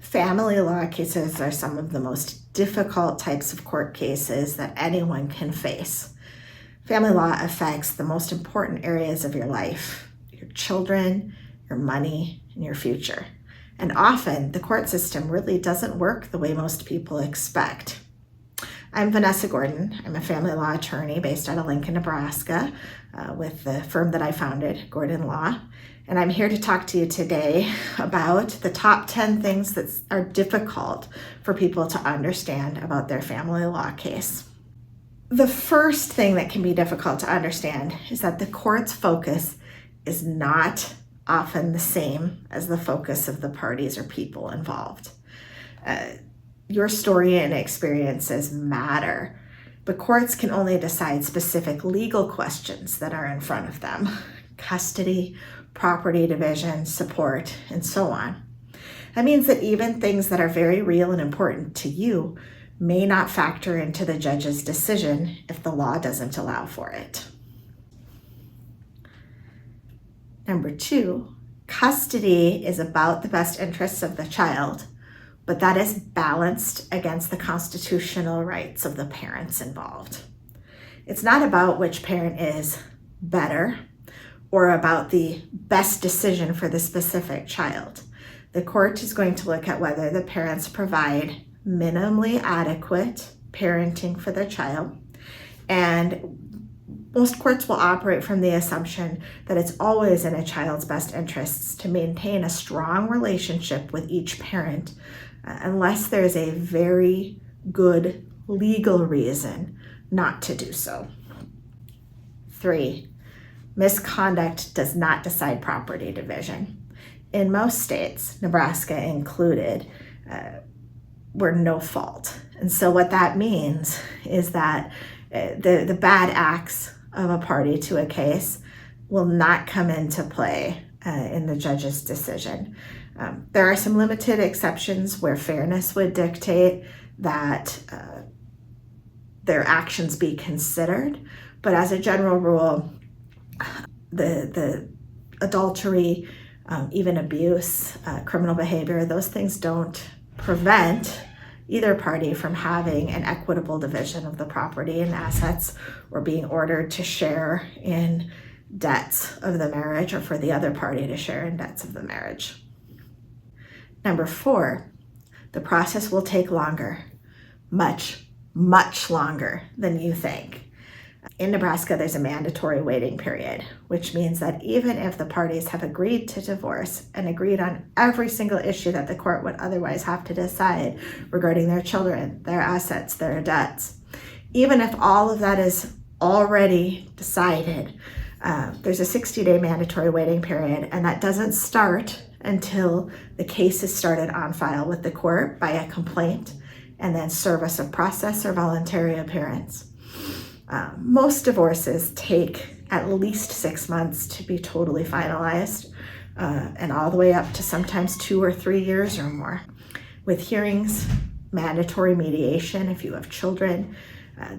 Family law cases are some of the most difficult types of court cases that anyone can face. Family law affects the most important areas of your life, your children, your money, and your future. And often the court system really doesn't work the way most people expect. I'm Vanessa Gordon. I'm a family law attorney based out of Lincoln, Nebraska, with the firm that I founded, Gordon Law. And I'm here to talk to you today about the top 10 things that are difficult for people to understand about their family law case. The first thing that can be difficult to understand is that the court's focus is not often the same as the focus of the parties or people involved. Your story and experiences matter, but courts can only decide specific legal questions that are in front of them: custody, property division, support, and so on. That means that even things that are very real and important to you may not factor into the judge's decision if the law doesn't allow for it. Number 2, custody is about the best interests of the child, but that is balanced against the constitutional rights of the parents involved. It's not about which parent is better or about the best decision for the specific child. The court is going to look at whether the parents provide minimally adequate parenting for the child, and most courts will operate from the assumption that it's always in a child's best interests to maintain a strong relationship with each parent, unless there's a very good legal reason not to do so. 3, misconduct does not decide property division. In most states, Nebraska included, we're no fault. And so what that means is that the bad acts of a party to a case will not come into play in the judge's decision. There are some limited exceptions where fairness would dictate that their actions be considered, but as a general rule, the adultery, even abuse, criminal behavior, those things don't prevent either party from having an equitable division of the property and assets, or being ordered to share in debts of the marriage, or for the other party to share in debts of the marriage. Number 4, the process will take longer, much, much longer than you think. In Nebraska, there's a mandatory waiting period, which means that even if the parties have agreed to divorce and agreed on every single issue that the court would otherwise have to decide regarding their children, their assets, their debts, even if all of that is already decided, there's a 60-day mandatory waiting period, and that doesn't start until the case is started on file with the court by a complaint and then service of process or voluntary appearance. Most divorces take at least 6 months to be totally finalized, and all the way up to sometimes 2 or 3 years or more, with hearings, mandatory mediation if you have children,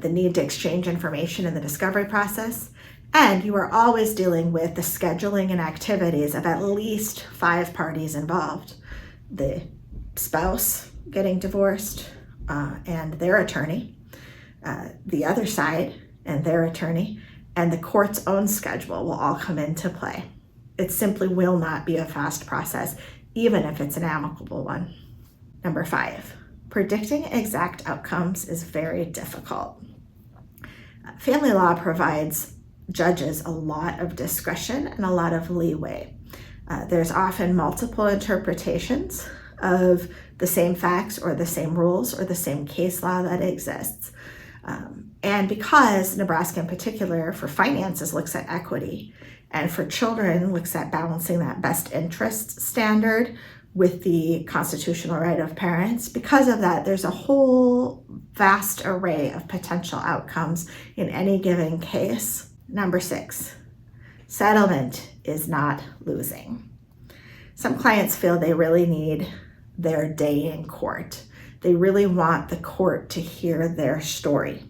the need to exchange information in the discovery process, and you are always dealing with the scheduling and activities of at least 5 parties involved: the spouse getting divorced and their attorney, the other side and their attorney, and the court's own schedule will all come into play. It simply will not be a fast process, even if it's an amicable one. Number 5, predicting exact outcomes is very difficult. Family law provides judges a lot of discretion and a lot of leeway. There's often multiple interpretations of the same facts or the same rules or the same case law that exists. And because Nebraska in particular for finances looks at equity, and for children looks at balancing that best interest standard with the constitutional right of parents, because of that, there's a whole vast array of potential outcomes in any given case. Number 6, settlement is not losing. Some clients feel they really need their day in court. They really want the court to hear their story.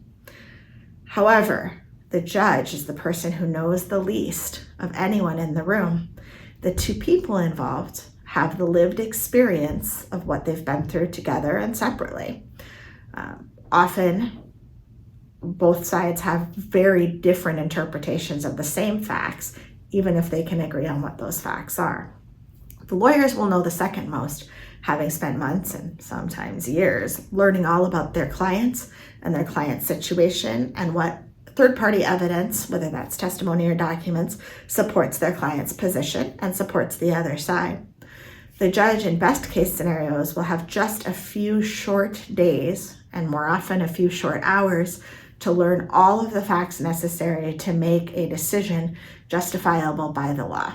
However, the judge is the person who knows the least of anyone in the room. The 2 people involved have the lived experience of what they've been through together and separately. Often, both sides have very different interpretations of the same facts, even if they can agree on what those facts are. The lawyers will know the second most, having spent months and sometimes years learning all about their clients and their client's situation and what third-party evidence, whether that's testimony or documents, supports their client's position and supports the other side. The judge in best case scenarios will have just a few short days, and more often a few short hours, to learn all of the facts necessary to make a decision justifiable by the law.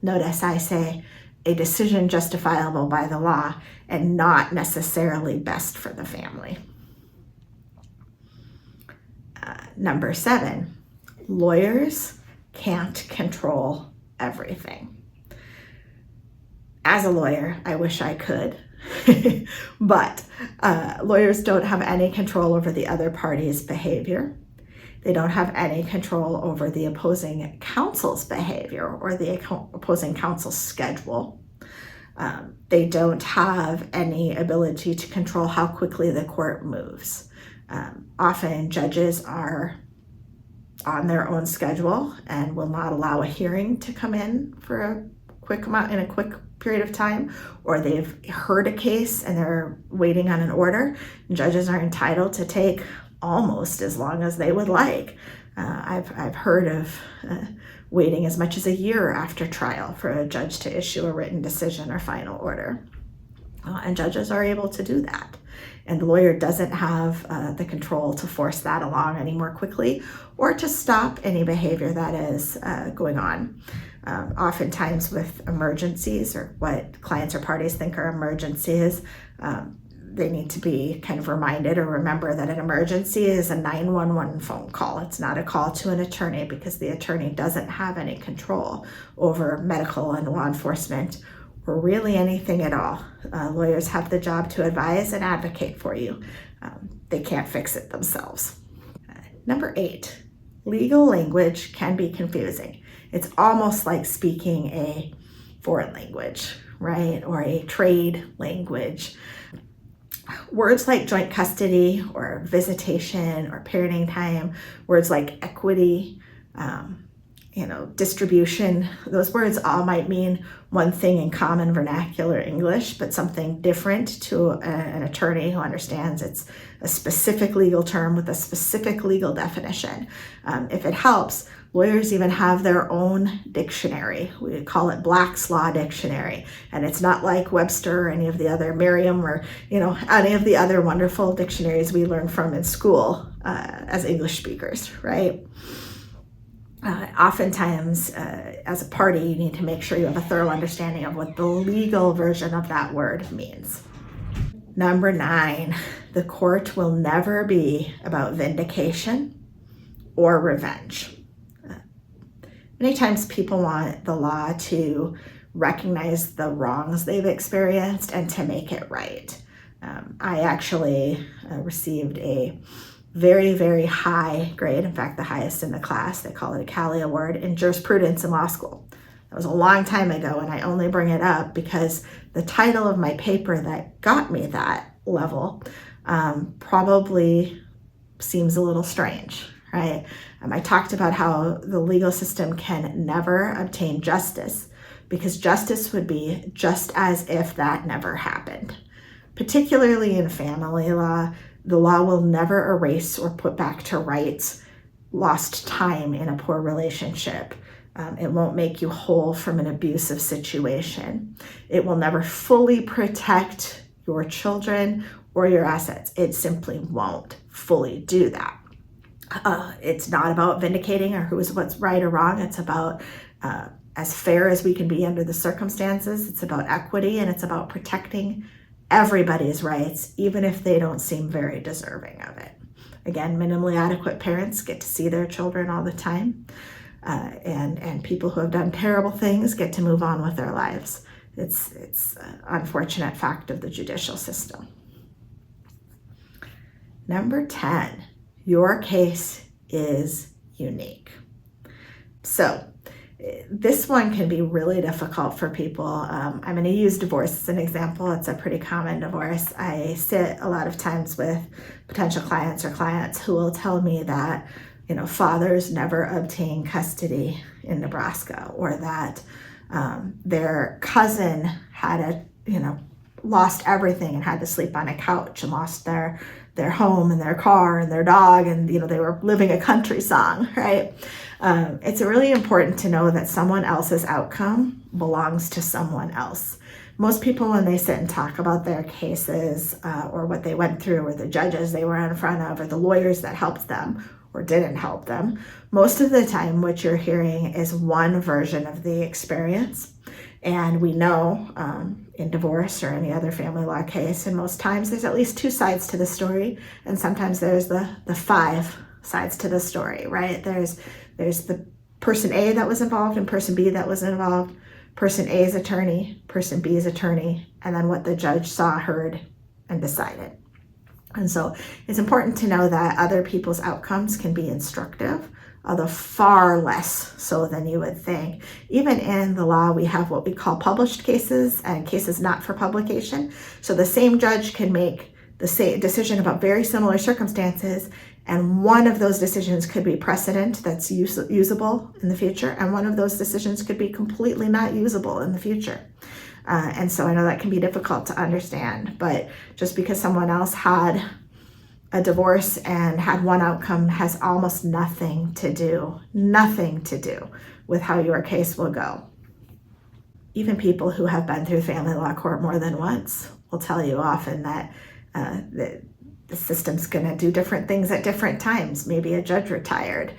Notice I say a decision justifiable by the law and not necessarily best for the family. Number 7, lawyers can't control everything. As a lawyer, I wish I could, but lawyers don't have any control over the other party's behavior. They don't have any control over the opposing counsel's behavior or the opposing counsel's schedule. They don't have any ability to control how quickly the court moves. Often judges are on their own schedule and will not allow a hearing to come in for a quick period of time, or they've heard a case and they're waiting on an order. Judges are entitled to take almost as long as they would like. I've heard of waiting as much as a year after trial for a judge to issue a written decision or final order. And judges are able to do that. And the lawyer doesn't have the control to force that along any more quickly or to stop any behavior that is going on. Oftentimes with emergencies, or what clients or parties think are emergencies, they need to be kind of reminded or remember that an emergency is a 911 phone call. It's not a call to an attorney, because the attorney doesn't have any control over medical and law enforcement or really anything at all. Lawyers have the job to advise and advocate for you. They can't fix it themselves. Number 8, legal language can be confusing. It's almost like speaking a foreign language, right? Or a trade language. Words like joint custody or visitation or parenting time, words like equity, distribution, those words all might mean one thing in common vernacular English, but something different to an attorney who understands it's a specific legal term with a specific legal definition. If it helps, lawyers even have their own dictionary. We call it Black's Law Dictionary, and it's not like Webster or any of the other Merriam or any of the other wonderful dictionaries we learn from in school as English speakers, right? Oftentimes, as a party, you need to make sure you have a thorough understanding of what the legal version of that word means. Number 9, the court will never be about vindication or revenge. Many times people want the law to recognize the wrongs they've experienced and to make it right. I actually received a very, very high grade, in fact, the highest in the class. They call it a Cali Award in jurisprudence in law school. That was a long time ago, and I only bring it up because the title of my paper that got me that level probably seems a little strange, right? I talked about how the legal system can never obtain justice because justice would be just as if that never happened. Particularly in family law, the law will never erase or put back to rights lost time in a poor relationship. It won't make you whole from an abusive situation. It will never fully protect your children or your assets. It simply won't fully do that. It's not about vindicating or what's right or wrong. It's about as fair as we can be under the circumstances. It's about equity, and it's about protecting everybody's rights, even if they don't seem very deserving of it. Again, minimally adequate parents get to see their children all the time, and people who have done terrible things get to move on with their lives. It's an unfortunate fact of the judicial system. Number 10, your case is unique. So This one can be really difficult for people. I'm going to use divorce as an example. It's a pretty common divorce. I sit a lot of times with potential clients or clients who will tell me that, fathers never obtain custody in Nebraska, or that their cousin had lost everything and had to sleep on a couch and lost their home and their car and their dog, and they were living a country song, right? It's really important to know that someone else's outcome belongs to someone else. Most people, when they sit and talk about their cases or what they went through, or the judges they were in front of, or the lawyers that helped them or didn't help them, most of the time what you're hearing is one version of the experience. And we know in divorce or any other family law case, and most times there's at least two sides to the story, and sometimes there's the five sides to the story, right? There's the person A that was involved and person B that was involved, person A's attorney, person B's attorney, and then what the judge saw, heard, and decided. And so it's important to know that other people's outcomes can be instructive, although far less so than you would think. Even in the law, we have what we call published cases and cases not for publication. So the same judge can make the same decision about very similar circumstances, and one of those decisions could be precedent that's usable in the future, and one of those decisions could be completely not usable in the future. And so I know that can be difficult to understand, but just because someone else had a divorce and had one outcome has almost nothing to do with how your case will go. Even people who have been through family law court more than once will tell you often that the system's going to do different things at different times. Maybe a judge retired.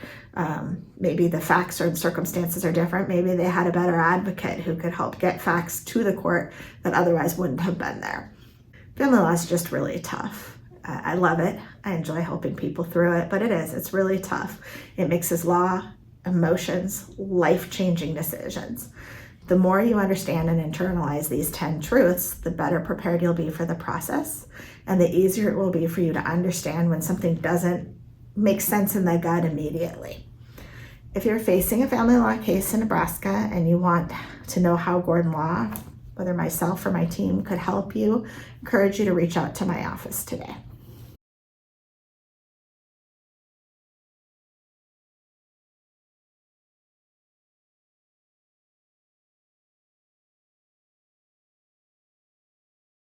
Maybe the facts or circumstances are different. Maybe they had a better advocate who could help get facts to the court that otherwise wouldn't have been there. Family law is just really tough. I love it. I enjoy helping people through it, but it's really tough. It mixes law, emotions, life-changing decisions. The more you understand and internalize these 10 truths, the better prepared you'll be for the process, and the easier it will be for you to understand when something doesn't make sense in the gut immediately. If you're facing a family law case in Nebraska and you want to know how Gordon Law, whether myself or my team, could help you, I encourage you to reach out to my office today.